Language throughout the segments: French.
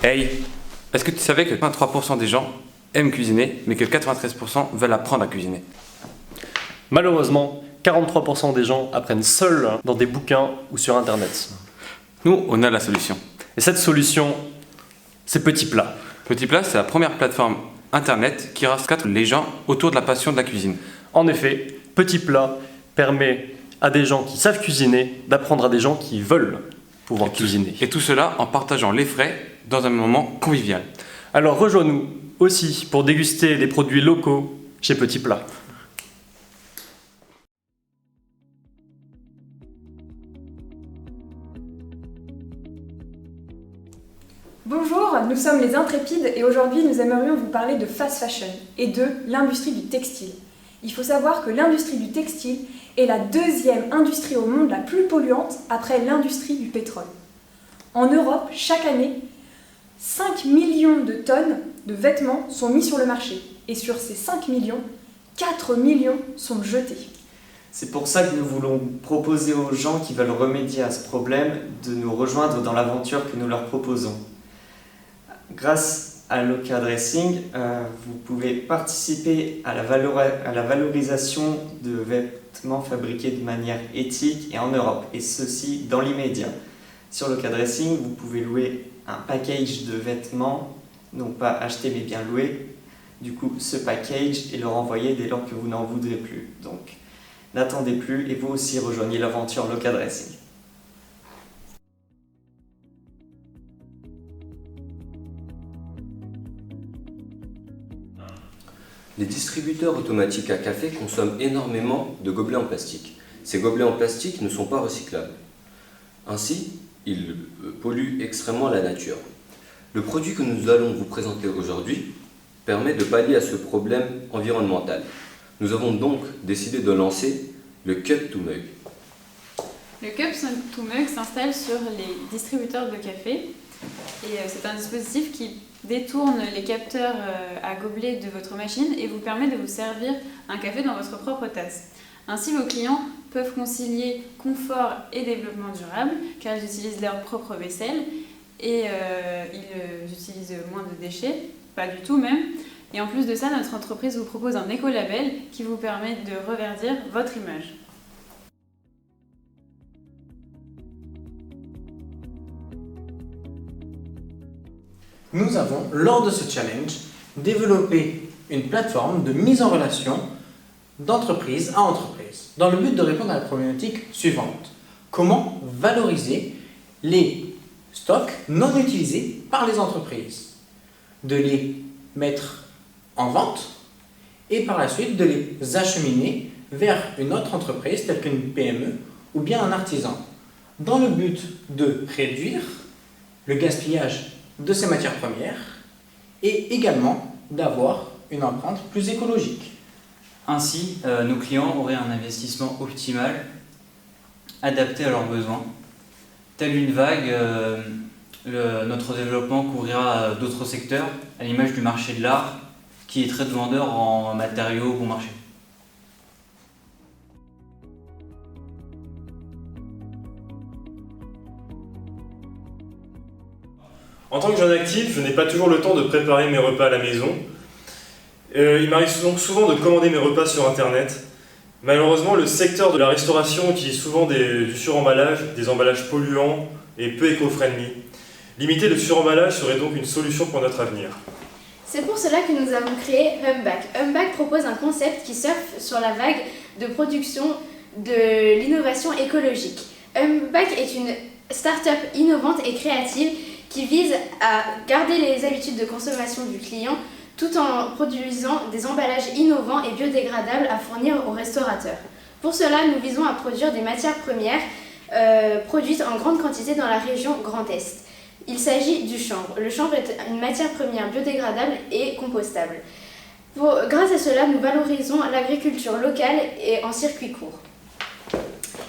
Hey, est-ce que tu savais que 23% des gens aiment cuisiner, mais que 93% veulent apprendre à cuisiner? Malheureusement, 43% des gens apprennent seuls dans des bouquins ou sur Internet. Nous, on a la solution. Et cette solution, c'est Petit Plat. Petit Plat, c'est la première plateforme Internet qui rassemble les gens autour de la passion de la cuisine. En effet, Petit Plat permet à des gens qui savent cuisiner d'apprendre à des gens qui veulent pouvoir cuisiner. Et tout cela en partageant les frais dans un moment convivial. Alors rejoins-nous aussi pour déguster des produits locaux chez Petit Plat. Bonjour, nous sommes les Intrépides et aujourd'hui nous aimerions vous parler de fast fashion et de l'industrie du textile. Il faut savoir que l'industrie du textile est la deuxième industrie au monde la plus polluante après l'industrie du pétrole. En Europe, chaque année, 5 millions de tonnes de vêtements sont mis sur le marché et sur ces 5 millions, 4 millions sont jetés. C'est pour ça que nous voulons proposer aux gens qui veulent remédier à ce problème de nous rejoindre dans l'aventure que nous leur proposons. Grâce à Local Dressing, vous pouvez participer à la valorisation de vêtements fabriqués de manière éthique et en Europe, et ceci dans l'immédiat. Sur Local Dressing, vous pouvez louer un package de vêtements, non pas acheter mais bien louer, du coup ce package et le renvoyer dès lors que vous n'en voudrez plus. Donc n'attendez plus et vous aussi rejoignez l'aventure Local Dressing. Les distributeurs automatiques à café consomment énormément de gobelets en plastique. Ces gobelets en plastique ne sont pas recyclables. Ainsi, ils polluent extrêmement la nature. Le produit que nous allons vous présenter aujourd'hui permet de pallier à ce problème environnemental. Nous avons donc décidé de lancer le Cup to Mug. Le Cup to Mug s'installe sur les distributeurs de café et c'est un dispositif qui détourne les capteurs à gobelet de votre machine et vous permet de vous servir un café dans votre propre tasse. Ainsi, vos clients peuvent concilier confort et développement durable car ils utilisent leur propre vaisselle et ils utilisent moins de déchets, pas du tout même. Et en plus de ça, notre entreprise vous propose un écolabel qui vous permet de reverdir votre image. Nous avons, lors de ce challenge, développé une plateforme de mise en relation d'entreprise à entreprise, dans le but de répondre à la problématique suivante. Comment valoriser les stocks non utilisés par les entreprises? De les mettre en vente et par la suite de les acheminer vers une autre entreprise telle qu'une PME ou bien un artisan, dans le but de réduire le gaspillage de ces matières premières et également d'avoir une empreinte plus écologique. Ainsi, nos clients auraient un investissement optimal, adapté à leurs besoins. Telle une vague, notre développement couvrira d'autres secteurs, à l'image du marché de l'art, qui est très demandeur en matériaux bon marché. En tant que jeune actif, je n'ai pas toujours le temps de préparer mes repas à la maison. Il m'arrive donc souvent de commander mes repas sur Internet. Malheureusement, le secteur de la restauration utilise souvent du suremballage, des emballages polluants et peu éco-friendly. Limiter le suremballage serait donc une solution pour notre avenir. C'est pour cela que nous avons créé Humback. Humback propose un concept qui surfe sur la vague de production de l'innovation écologique. Humback est une start-up innovante et créative qui vise à garder les habitudes de consommation du client tout en produisant des emballages innovants et biodégradables à fournir aux restaurateurs. Pour cela, nous visons à produire des matières premières produites en grande quantité dans la région Grand Est. Il s'agit du chanvre. Le chanvre est une matière première biodégradable et compostable. Grâce à cela, nous valorisons l'agriculture locale et en circuit court.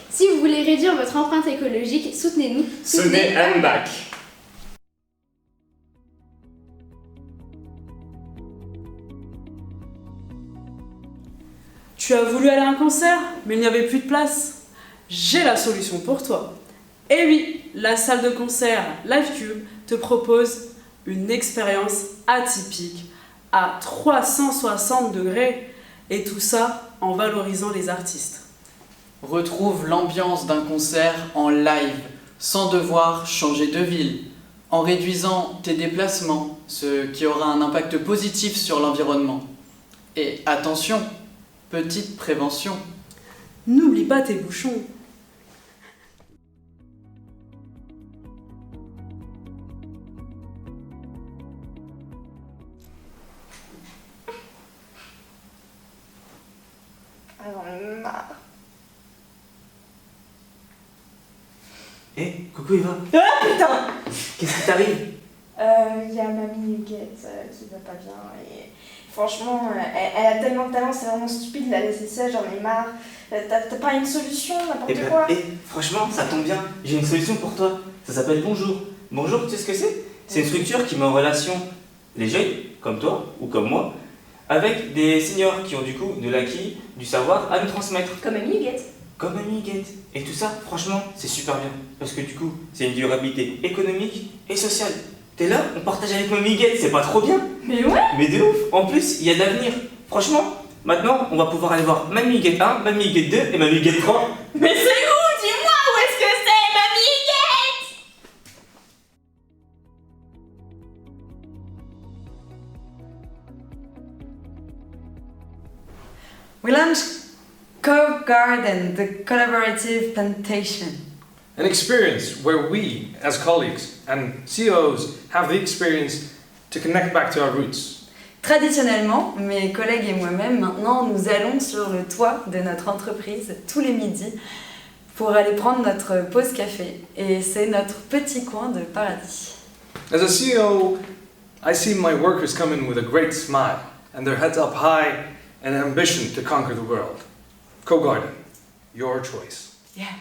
Si vous voulez réduire votre empreinte écologique, soutenez-nous. Soutenez Humback. Tu as voulu aller à un concert, mais il n'y avait plus de place. J'ai la solution pour toi. Eh oui, la salle de concert LiveCube te propose une expérience atypique à 360 degrés et tout ça en valorisant les artistes. Retrouve l'ambiance d'un concert en live, sans devoir changer de ville, en réduisant tes déplacements, ce qui aura un impact positif sur l'environnement. Et attention, petite prévention. N'oublie pas tes bouchons. J'en ai marre. Eh, coucou Eva. Ah putain! Qu'est-ce qui t'arrive? Y a mamie Huguette qui va pas bien et franchement, elle a tellement de talent, c'est vraiment stupide de la laisser seule, j'en ai marre. T'as pas une solution, n'importe quoi? Franchement, ça tombe bien, j'ai une solution pour toi. Ça s'appelle Bonjour. Bonjour, tu sais ce que c'est? C'est une structure qui met en relation les jeunes, comme toi ou comme moi, avec des seniors qui ont du coup de l'acquis, du savoir à nous transmettre. Comme mamie Huguette. Comme mamie Huguette. Et tout ça, franchement, c'est super bien. Parce que du coup, c'est une durabilité économique et sociale. T'es là, on partage avec mamie Huguette, c'est pas trop bien? Mais ouais! Mais de ouf! En plus, il y a de l'avenir. Franchement, maintenant, on va pouvoir aller voir mamie Huguette 1, mamie Huguette 2 et mamie Huguette 3. Mais c'est où? Dis-moi où est-ce que c'est, mamie Huguette? We launched Co-Garden, the collaborative plantation. An experience where we, as colleagues and CEOs, have the experience to connect back to our roots. Traditionnellement, mes collègues et moi-même, maintenant, nous allons sur le toit de notre entreprise tous les midis pour aller prendre notre pause café. Et c'est notre petit coin de paradis. As a CEO, I see my workers come in with a great smile and their heads up high and an ambition to conquer the world. Co-Garden, your choice. Yeah.